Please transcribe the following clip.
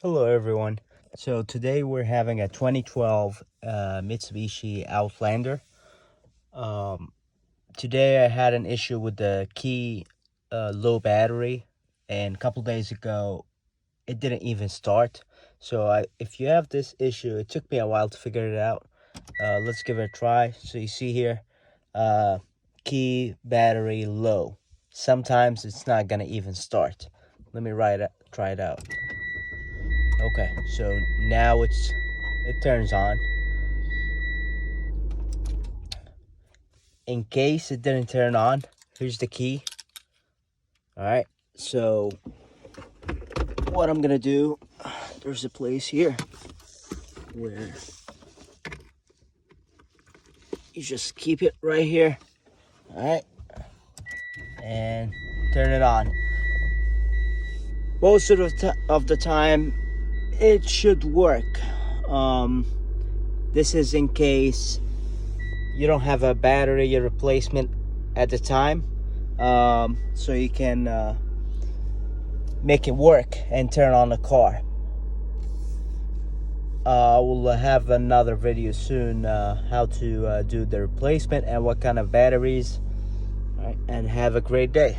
Hello everyone. So today we're having a 2012 Mitsubishi Outlander. Today I had an issue with the key low battery, and a couple days ago it didn't even start. So if you have this issue, it took me a while to figure it out. Let's give it a try. So you see here, key battery low. Sometimes it's not gonna even start. Let me try it out. Okay, so now it turns on. In case it didn't turn on, here's the key. All right, so what I'm gonna do, there's a place here where you just keep it right here. All right, and turn it on. Most of the time it should work. This is in case you don't have a battery replacement at the time, so you can make it work and turn on the car. We'll have another video soon, how to do the replacement and what kind of batteries. All right, and have a great day.